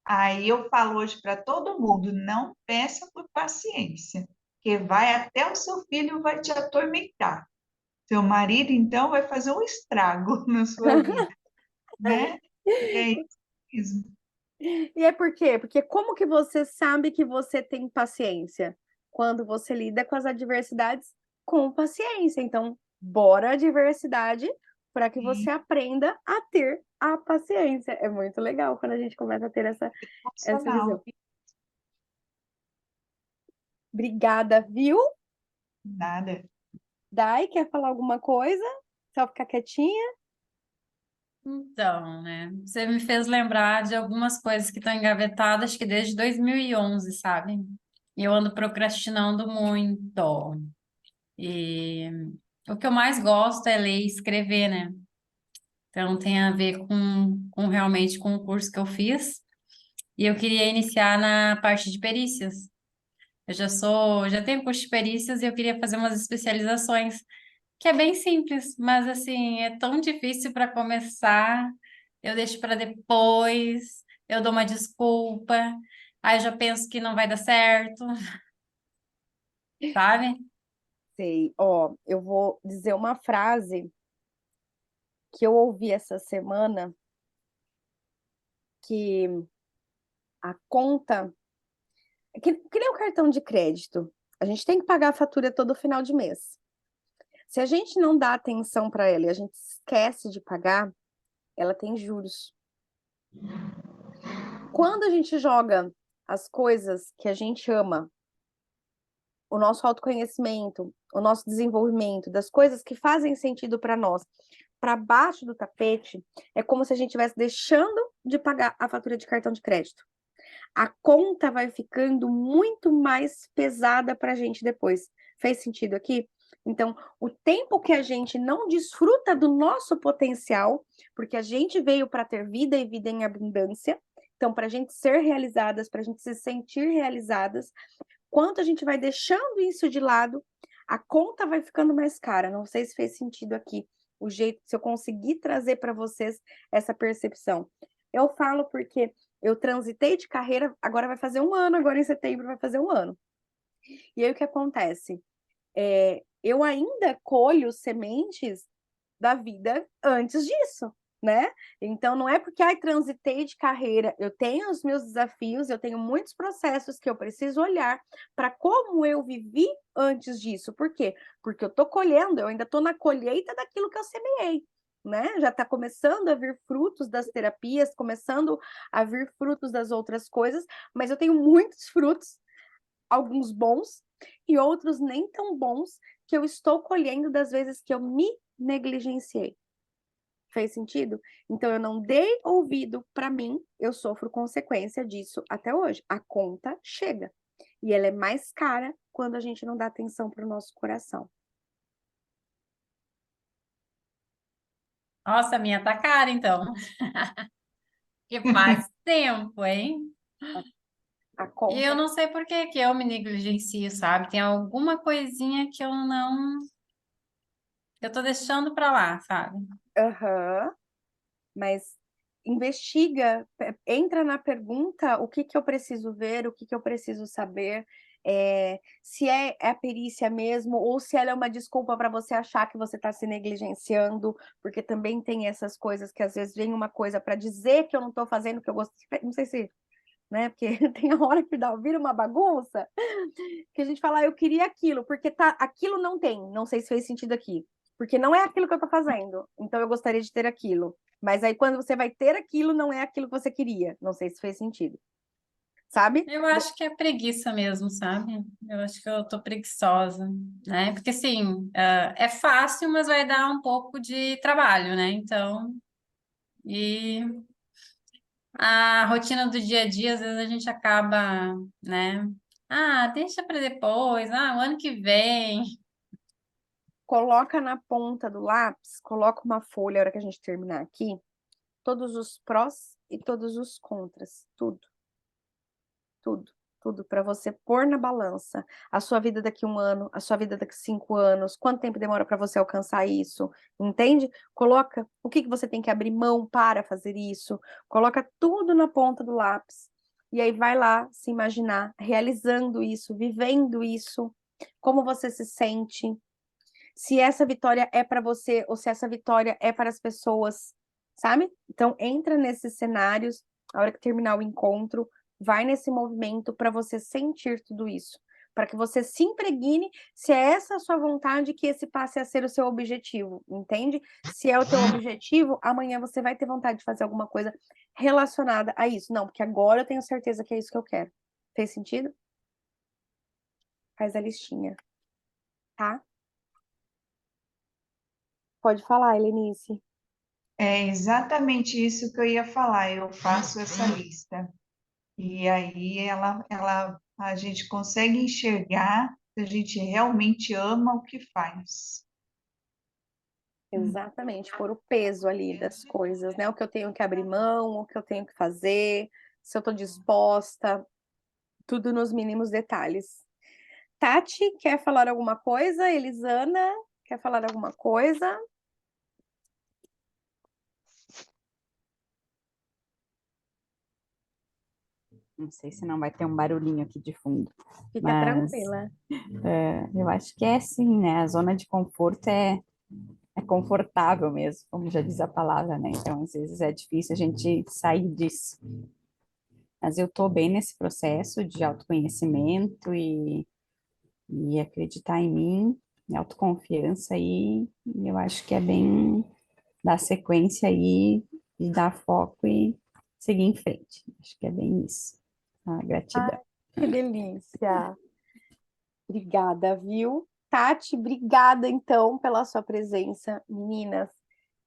Aí eu falo hoje para todo mundo, não peça por paciência, que vai até o seu filho vai te atormentar. Seu marido, então, vai fazer um estrago na sua vida, né? E é isso mesmo. E é por quê? Porque como que você sabe que você tem paciência? Quando você lida com as adversidades com paciência. Então, bora a diversidade para que você E aprenda a ter a paciência. É muito legal quando a gente começa a ter essa emocional, visão. Obrigada, viu? nada. Dai, quer falar alguma coisa? Só ficar quietinha? Então, né? Você me fez lembrar de algumas coisas que estão engavetadas, acho que desde 2011, sabe? E eu ando procrastinando muito. E o que eu mais gosto é ler e escrever, né? Então tem a ver com realmente com o curso que eu fiz. E eu queria iniciar na parte de perícias. Já tenho curso de perícias e eu queria fazer umas especializações, que é bem simples, mas assim, é tão difícil para começar. Eu deixo para depois, eu dou uma desculpa, aí eu já penso que não vai dar certo, sabe? Sei. Ó, eu vou dizer uma frase que eu ouvi essa semana, que a conta que nem o cartão de crédito. A gente tem que pagar a fatura todo final de mês. Se a gente não dá atenção para ela e a gente esquece de pagar, ela tem juros. Quando a gente joga as coisas que a gente ama, o nosso autoconhecimento, o nosso desenvolvimento, das coisas que fazem sentido para nós, para baixo do tapete, é como se a gente estivesse deixando de pagar a fatura de cartão de crédito. A conta vai ficando muito mais pesada para a gente depois. Fez sentido aqui? Então, o tempo que a gente não desfruta do nosso potencial, porque a gente veio para ter vida e vida em abundância, então, para a gente ser realizadas, para a gente se sentir realizadas, quanto a gente vai deixando isso de lado, a conta vai ficando mais cara. Não sei se fez sentido aqui, o jeito, se eu conseguir trazer para vocês essa percepção. Eu falo porque eu transitei de carreira, agora vai fazer um ano, agora em setembro vai fazer um ano. E aí o que acontece? Eu ainda colho sementes da vida antes disso, né? Então não é porque transitei de carreira, eu tenho os meus desafios, eu tenho muitos processos que eu preciso olhar para como eu vivi antes disso. Por quê? Porque eu estou colhendo, eu ainda estou na colheita daquilo que eu semeei. Né? Já está começando a vir frutos das terapias, começando a vir frutos das outras coisas, mas eu tenho muitos frutos alguns bons e outros nem tão bons que eu estou colhendo das vezes que eu me negligenciei. Fez sentido? Então, eu não dei ouvido para mim, eu sofro consequência disso até hoje. A conta chega. E ela é mais cara quando a gente não dá atenção para o nosso coração. Nossa, a minha tá cara, então. Que faz tempo, hein? A E eu conta. não sei por que que eu me negligencio, sabe? Tem alguma coisinha que eu não... Eu tô deixando pra lá, sabe? Aham. Mas investiga, entra na pergunta o que que eu preciso ver, o que que eu preciso saber, se é a perícia mesmo, ou se ela é uma desculpa para você achar que você está se negligenciando, porque também tem essas coisas que às vezes vem uma coisa para dizer que eu não estou fazendo o que eu gosto, não sei se, né? Porque tem a hora que vira uma bagunça, que a gente fala, eu queria aquilo, porque aquilo não tem, não sei se fez sentido aqui, porque não é aquilo que eu tô fazendo, então eu gostaria de ter aquilo. Mas aí quando você vai ter aquilo, não é aquilo que você queria. Não sei se fez sentido. Sabe? Eu acho que é preguiça mesmo, sabe? Eu acho que eu tô preguiçosa, né? Porque assim, é fácil, mas vai dar um pouco de trabalho, né? Então, e a rotina do dia a dia, às vezes a gente acaba, né? Ah, deixa para depois, o ano que vem. Coloca na ponta do lápis, coloca uma folha, a hora que a gente terminar aqui, todos os prós e todos os contras. Tudo, tudo, tudo para você pôr na balança. A sua vida daqui a 1 ano, a sua vida daqui a 5 anos, quanto tempo demora para você alcançar isso, entende? Coloca o que que você tem que abrir mão para fazer isso. Coloca tudo na ponta do lápis. E aí vai lá se imaginar realizando isso, vivendo isso, como você se sente, se essa vitória é para você ou se essa vitória é para as pessoas, sabe? Então entra nesses cenários, a hora que terminar o encontro, vai nesse movimento para você sentir tudo isso, para que você se impregne se é essa a sua vontade que esse passe a ser o seu objetivo, entende? Se é o teu objetivo, amanhã você vai ter vontade de fazer alguma coisa relacionada a isso. Não, porque agora eu tenho certeza que é isso que eu quero. Fez sentido? Faz a listinha, tá? Pode falar, Helenice. É exatamente isso que eu ia falar. Eu faço essa lista. E aí a gente consegue enxergar se a gente realmente ama o que faz. Exatamente, pôr o peso ali das coisas, né? O que eu tenho que abrir mão, o que eu tenho que fazer, se eu tô disposta, tudo nos mínimos detalhes. Tati, quer falar alguma coisa? Elisana, quer falar alguma coisa? Não sei se não vai ter um barulhinho aqui de fundo, Fica mas tranquila. eu acho que é assim, né? A zona de conforto é confortável mesmo, como já diz a palavra, né? Então, às vezes é difícil a gente sair disso. Mas eu estou bem nesse processo de autoconhecimento e acreditar em mim, autoconfiança e eu acho que é bem dar sequência aí e dar foco e seguir em frente. Acho que é bem isso. Ai, Gratidão. que delícia. Obrigada, viu? Tati, obrigada então pela sua presença, meninas.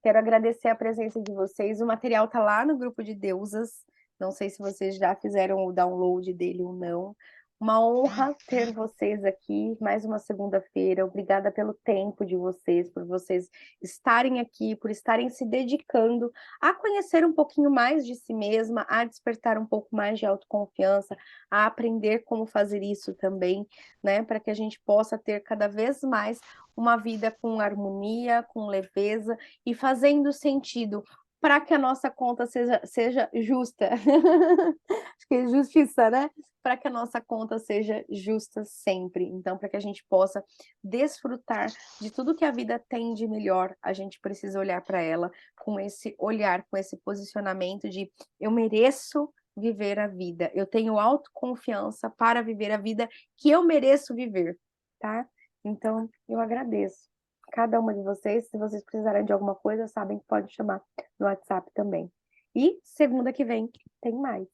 Quero agradecer a presença de vocês. O material tá lá no grupo de deusas. Não sei se vocês já fizeram o download dele ou não. Uma honra ter vocês aqui, mais uma segunda-feira. Obrigada pelo tempo de vocês, por vocês estarem aqui, por estarem se dedicando a conhecer um pouquinho mais de si mesma, a despertar um pouco mais de autoconfiança, a aprender como fazer isso também, né? Para que a gente possa ter cada vez mais uma vida com harmonia, com leveza e fazendo sentido para que a nossa conta seja justa. Acho que é justiça, né? Para que a nossa conta seja justa sempre. Então, para que a gente possa desfrutar de tudo que a vida tem de melhor, a gente precisa olhar para ela com esse olhar, com esse posicionamento de eu mereço viver a vida. Eu tenho autoconfiança para viver a vida que eu mereço viver, tá? Então, eu agradeço cada uma de vocês. Se vocês precisarem de alguma coisa, sabem que pode chamar no WhatsApp também. E segunda que vem tem mais,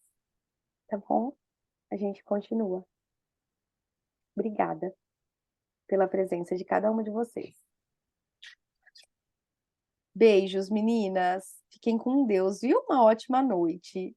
tá bom? A gente continua. Obrigada pela presença de cada uma de vocês. Beijos, meninas. Fiquem com Deus e uma ótima noite.